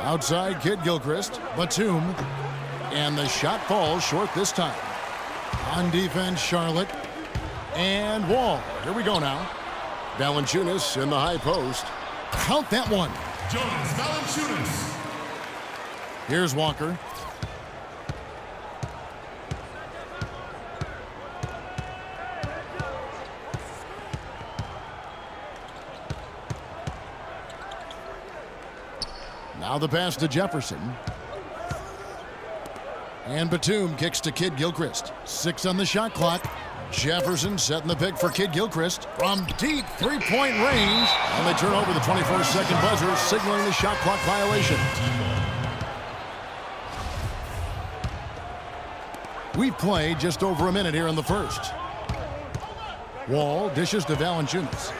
Outside Kid Gilchrist, Batum, and the shot falls short this time. On defense, Charlotte, and Wall. Here we go now. Valanciunas in the high post. Count that one. Jonas Valanciunas. Here's Walker. Now the pass to Jefferson. And Batum kicks to Kid Gilchrist. 6 on the shot clock. Jefferson setting the pick for Kid Gilchrist from deep three-point range. And they turn over the 24-second buzzer, signaling the shot clock violation. We've played just over a minute here in the first. Wall dishes to Valanciunas.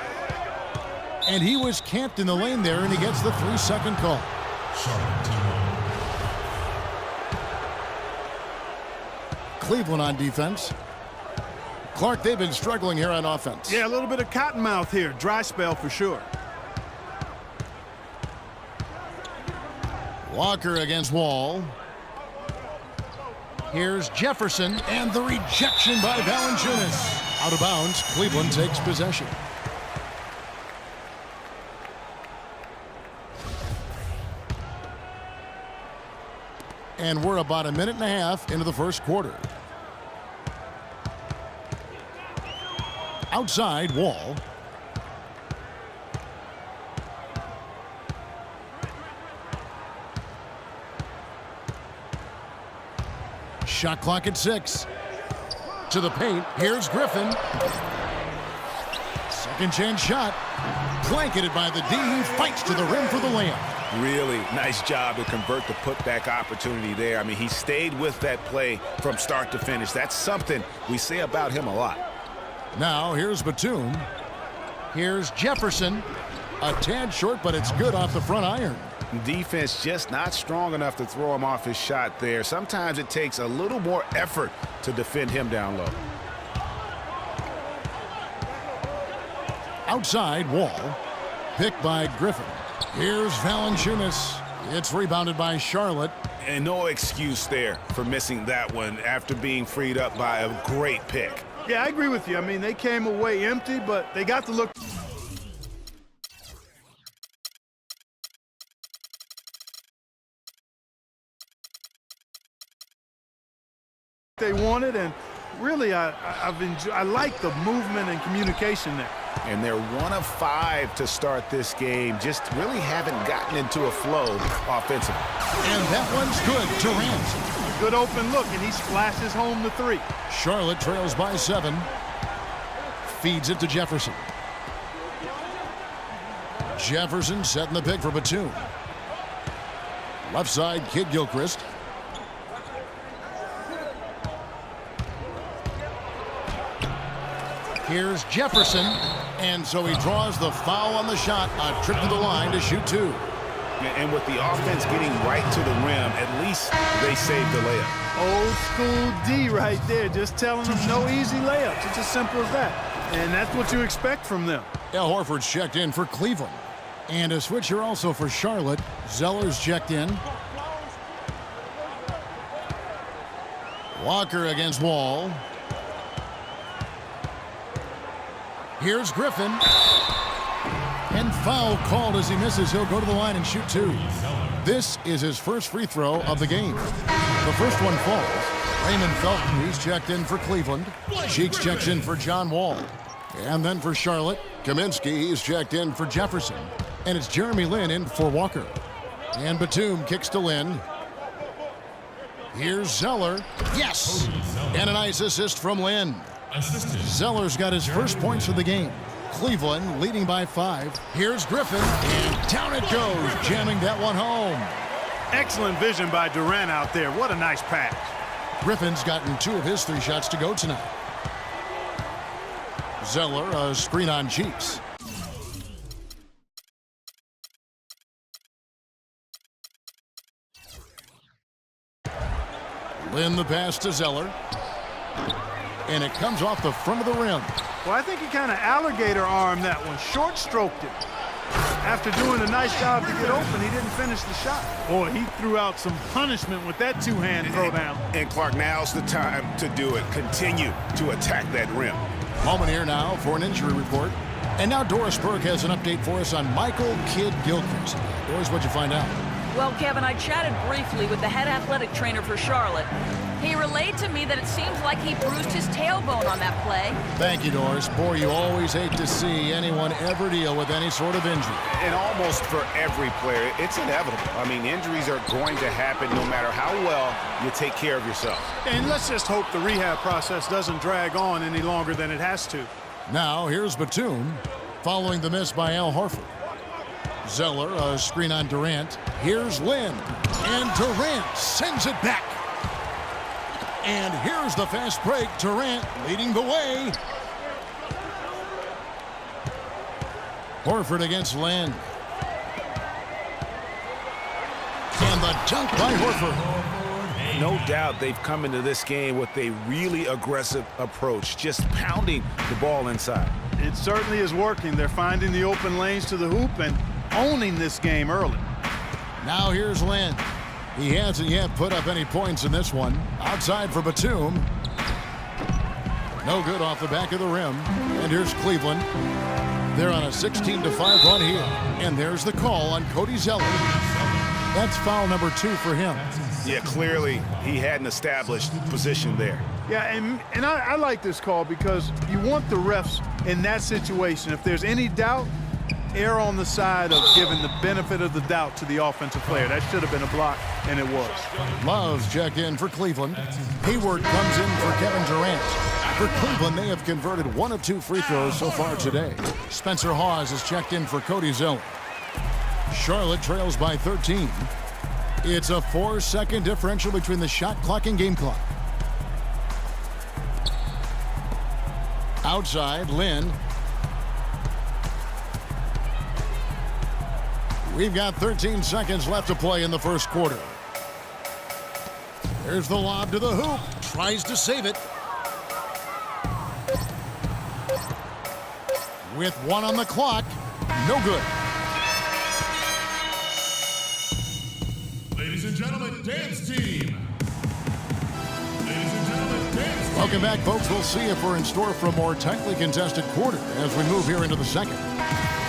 And he was camped in the lane there, and he gets the 3-second call. Cleveland on defense. Clark, they've been struggling here on offense. Yeah, a little bit of cottonmouth here. Dry spell for sure. Walker against Wall. Here's Jefferson, and the rejection by Valanciunas. Out of bounds, Cleveland takes possession. And we're about a minute and a half into the first quarter. Outside, Wall. Shot clock at 6. To the paint. Here's Griffin. Second chance shot. Blanketed by the D. He fights to the rim for the layup. Really nice job to convert the putback opportunity there. I mean, he stayed with that play from start to finish. That's something we say about him a lot. Now, here's Batum. Here's Jefferson. A tad short, but it's good off the front iron. Defense just not strong enough to throw him off his shot there. Sometimes it takes a little more effort to defend him down low. Outside, Wall. Picked by Griffin. Here's Valanciunas. It's rebounded by Charlotte. And no excuse there for missing that one after being freed up by a great pick. Yeah, I agree with you. I mean, they came away empty, but they got to look. They wanted, and really, I like the movement and communication there. And they're 1 of 5 to start this game. Just really haven't gotten into a flow offensively. And that one's good. Durant. Good open look, and he splashes home the 3. Charlotte trails by 7. Feeds it to Jefferson. Jefferson setting the pick for Batum. Left side, Kid Gilchrist. Here's Jefferson, and so he draws the foul on the shot. A trip to the line to shoot 2. And with the offense getting right to the rim, at least they saved the layup. Old school D right there, just telling them no easy layups. It's as simple as that. And that's what you expect from them. Al Horford's checked in for Cleveland. And a switch here also for Charlotte. Zeller's checked in. Walker against Wall. Here's Griffin. And foul called as he misses. He'll go to the line and shoot 2. This is his first free throw of the game. The first one falls. Raymond Felton, he's checked in for Cleveland. Cheeks checks in for John Wall. And then for Charlotte, Kaminsky, he's checked in for Jefferson. And it's Jeremy Lin in for Walker. And Batum kicks to Lin. Here's Zeller. Yes! And a nice assist from Lin. Zeller's got his first points of the game. Cleveland leading by 5. Here's Griffin, and down it goes, jamming that one home. Excellent vision by Durant out there. What a nice pass. Griffin's gotten 2 of his 3 shots to go tonight. Zeller, a screen on Cheeks. Lin the pass to Zeller. And it comes off the front of the rim. Well, I think he kind of alligator armed that one. Short stroked it. After doing a nice job to get open, he didn't finish the shot. Boy, he threw out some punishment with that two-hand throwdown. And Clark, now's the time to do it. Continue to attack that rim. Moment here now for an injury report. And now Doris Burke has an update for us on Michael Kidd Gilchrist. Doris, what'd you find out? Well, Kevin, I chatted briefly with the head athletic trainer for Charlotte. He relayed to me that it seems like he bruised his tailbone on that play. Thank you, Doris. Boy, you always hate to see anyone ever deal with any sort of injury. And almost for every player, it's inevitable. I mean, injuries are going to happen no matter how well you take care of yourself. And let's just hope the rehab process doesn't drag on any longer than it has to. Now, here's Batum, following the miss by Al Horford. Zeller, a screen on Durant. Here's Lin, and Durant sends it back. And here's the fast break. Durant leading the way. Horford against Lin. And the dunk by Horford. No doubt they've come into this game with a really aggressive approach, just pounding the ball inside. It certainly is working. They're finding the open lanes to the hoop and owning this game early. Now here's Lin. He hasn't yet put up any points in this one. Outside for Batum. No good off the back of the rim. And here's Cleveland. They're on a 16-5 run here. And there's the call on Cody Zeller. That's foul number 2 for him. Yeah, clearly he had an established position there. Yeah, and I like this call because you want the refs in that situation. If there's any doubt, err on the side of giving the benefit of the doubt to the offensive player. That should have been a block, and it was. Love's check in for Cleveland. Hayward comes in for Kevin Durant. For Cleveland, they have converted 1 of 2 free throws so far today. Spencer Hawes is checked in for Cody Zeller. Charlotte trails by 13. It's a 4-second differential between the shot clock and game clock. Outside, Lin. We've got 13 seconds left to play in the first quarter. There's the lob to the hoop. Tries to save it. With 1 on the clock. No good. Ladies and gentlemen, dance team. Ladies and gentlemen, dance team. Welcome back, folks. We'll see if we're in store for a more tightly contested quarter as we move here into the second.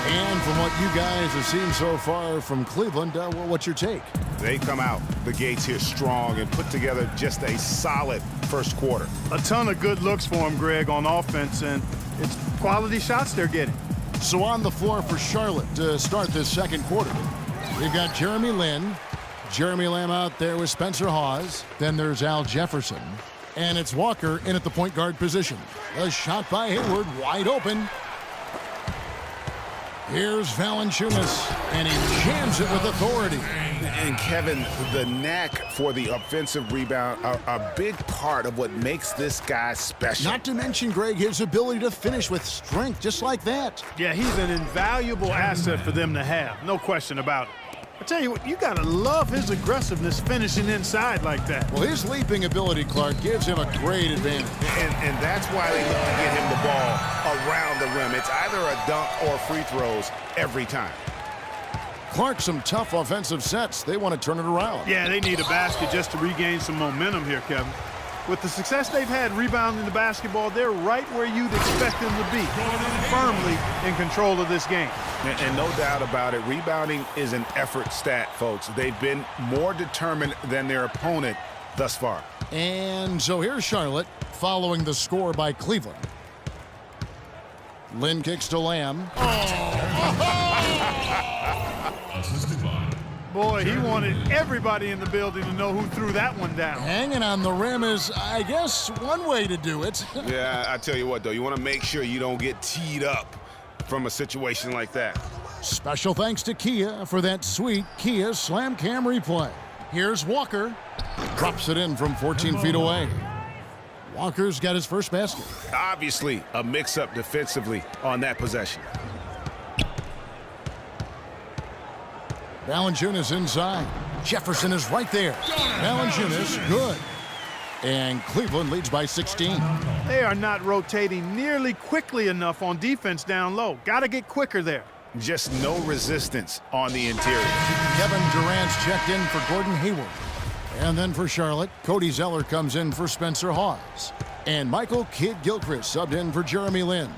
And from what you guys have seen so far from Cleveland, well, what's your take? They come out the gates here strong and put together just a solid first quarter. A ton of good looks for him, Greg, on offense, and it's quality shots they're getting. So on the floor for Charlotte to start this second quarter, we've got Jeremy Lin, Jeremy Lamb out there with Spencer Hawes. Then there's Al Jefferson. And it's Walker in at the point guard position. A shot by Hayward, wide open. Here's Valanciunas, and he jams it with authority. And Kevin, the knack for the offensive rebound are a big part of what makes this guy special. Not to mention, Greg, his ability to finish with strength just like that. Yeah, he's an invaluable asset for them to have. No question about it. I tell you what, you got to love his aggressiveness finishing inside like that. Well, his leaping ability, Clark, gives him a great advantage. And that's why they look to get him the ball around the rim. It's either a dunk or free throws every time. Clark, some tough offensive sets. They want to turn it around. Yeah, they need a basket just to regain some momentum here, Kevin. With the success they've had rebounding the basketball, they're right where you'd expect them to be, firmly in control of this game. And no doubt about it, rebounding is an effort stat, folks. They've been more determined than their opponent thus far. And so here's Charlotte following the score by Cleveland. Lin kicks to Lamb. Assisted by Boy, he wanted everybody in the building to know who threw that one down. Hanging on the rim is, I guess, one way to do it. Yeah, I tell you what, though, you want to make sure you don't get teed up from a situation like that. Special thanks to Kia for that sweet Kia Slam Cam replay. Here's Walker. Drops it in from 14 feet away. Walker's got his first basket. Obviously, a mix-up defensively on that possession. Valanciunas inside. Jefferson is right there. Valanciunas, good. And Cleveland leads by 16. They are not rotating nearly quickly enough on defense down low. Got to get quicker there. Just no resistance on the interior. Kevin Durant's checked in for Gordon Hayward. And then for Charlotte, Cody Zeller comes in for Spencer Hawes. And Michael Kidd-Gilchrist subbed in for Jeremy Lin.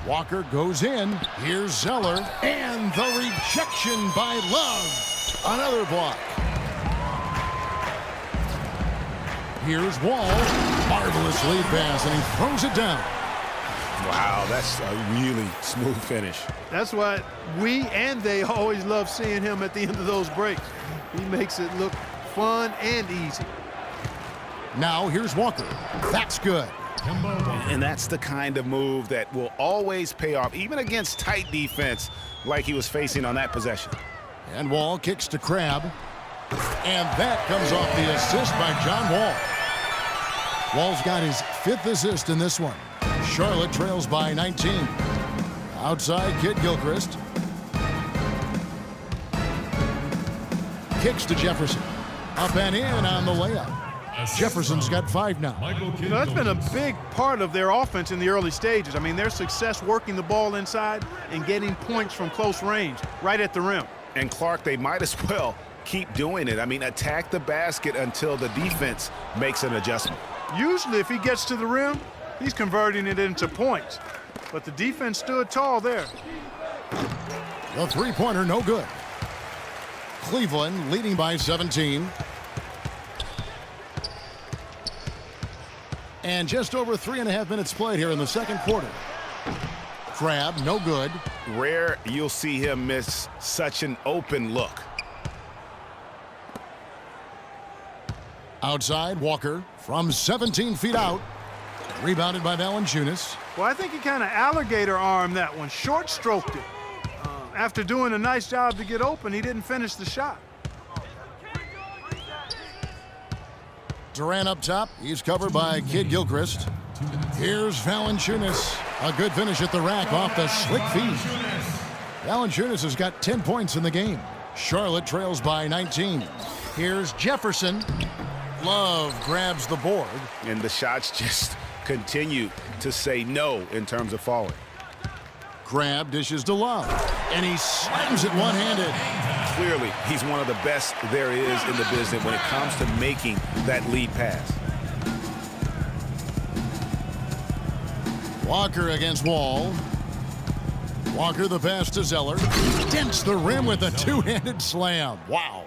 Walker goes in. Here's Zeller. And the rejection by Love. Another block. Here's Wall. Marvelous lead pass, and he throws it down. Wow, that's a really smooth finish. That's why we and they always love seeing him at the end of those breaks. He makes it look fun and easy. Now here's Walker. That's good. And that's the kind of move that will always pay off, even against tight defense like he was facing on that possession. And Wall kicks to Crabbe. And that comes off the assist by John Wall. Wall's got his 5th assist in this one. Charlotte trails by 19. Outside, Kidd-Gilchrist. Kicks to Jefferson. Up and in on the layup. Jefferson's got 5 now. You know, that's been a big part of their offense in the early stages. I mean, their success working the ball inside and getting points from close range, right at the rim. And Clark, they might as well keep doing it. I mean, attack the basket until the defense makes an adjustment. Usually, if he gets to the rim, he's converting it into points. But the defense stood tall there. The three-pointer, no good. Cleveland leading by 17. And just over 3.5 minutes played here in the second quarter. Crabbe, no good. Rare you'll see him miss such an open look. Outside, Walker from 17 feet out. Rebounded by Valanciunas. Well, I think he kind of alligator armed that one, short stroked it. After doing a nice job to get open, he didn't finish the shot. Durant up top. He's covered by Kidd-Gilchrist. Here's Valanciunas. A good finish at the rack off the slick feed. Valanciunas has got 10 points in the game. Charlotte trails by 19. Here's Jefferson. Love grabs the board. And the shots just continue to say no in terms of falling. Crabbe dishes to Love. And he slams it one-handed. Clearly, he's one of the best there is in the business when it comes to making that lead pass. Walker against Wall. Walker the pass to Zeller. Dents the rim with a two-handed slam. Wow.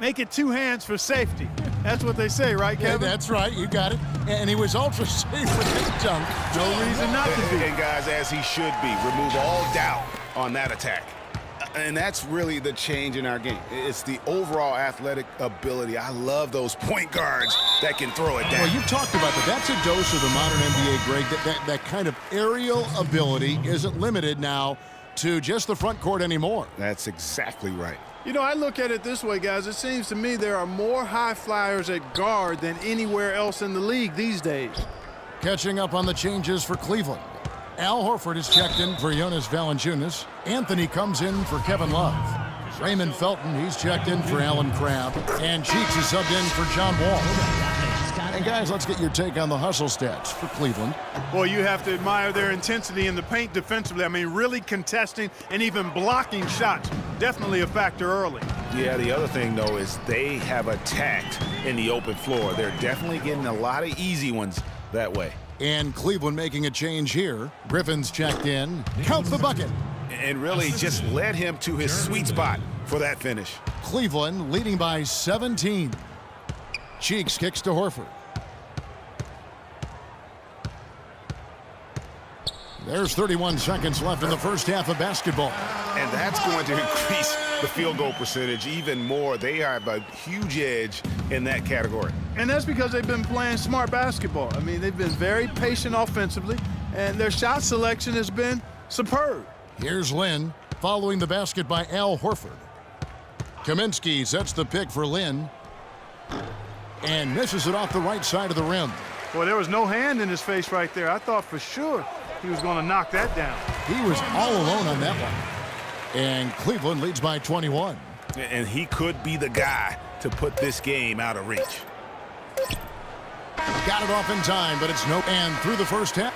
Make it 2 hands for safety. That's what they say, right, Kevin? Yeah, that's right. You got it. And he was ultra safe with that dunk. No reason not to be. And guys, as he should be, remove all doubt on that attack. And that's really the change in our game. It's the overall athletic ability. I love those point guards that can throw it down. Well, you talked about that. That's a dose of the modern NBA, Greg. That kind of aerial ability isn't limited now to just the front court anymore. That's exactly right. You know, I look at it this way, guys. It seems to me there are more high flyers at guard than anywhere else in the league these days. Catching up on the changes for Cleveland. Al Horford is checked in for Jonas Valanciunas. Anthony comes in for Kevin Love. Raymond Felton, he's checked in for Alan Crabbe. And Cheeks is subbed in for John Wall. And guys, let's get your take on the hustle stats for Cleveland. Well, you have to admire their intensity in the paint defensively. I mean, really contesting and even blocking shots. Definitely a factor early. Yeah, the other thing, though, is they have attacked in the open floor. They're definitely getting a lot of easy ones that way. And Cleveland making a change here. Griffin's checked in. Count the bucket. And really just led him to his sweet spot for that finish. Cleveland leading by 17. Cheeks kicks to Horford. There's 31 seconds left in the first half of basketball. And that's going to increase the field goal percentage even more. They have a huge edge in that category. And that's because they've been playing smart basketball. I mean, they've been very patient offensively, and their shot selection has been superb. Here's Lin following the basket by Al Horford. Kaminsky sets the pick for Lin and misses it off the right side of the rim. Boy, there was no hand in his face right there. I thought for sure he was going to knock that down. He was all alone on that one. And Cleveland leads by 21. And he could be the guy to put this game out of reach. Got it off in time, but it's no. And through the first half.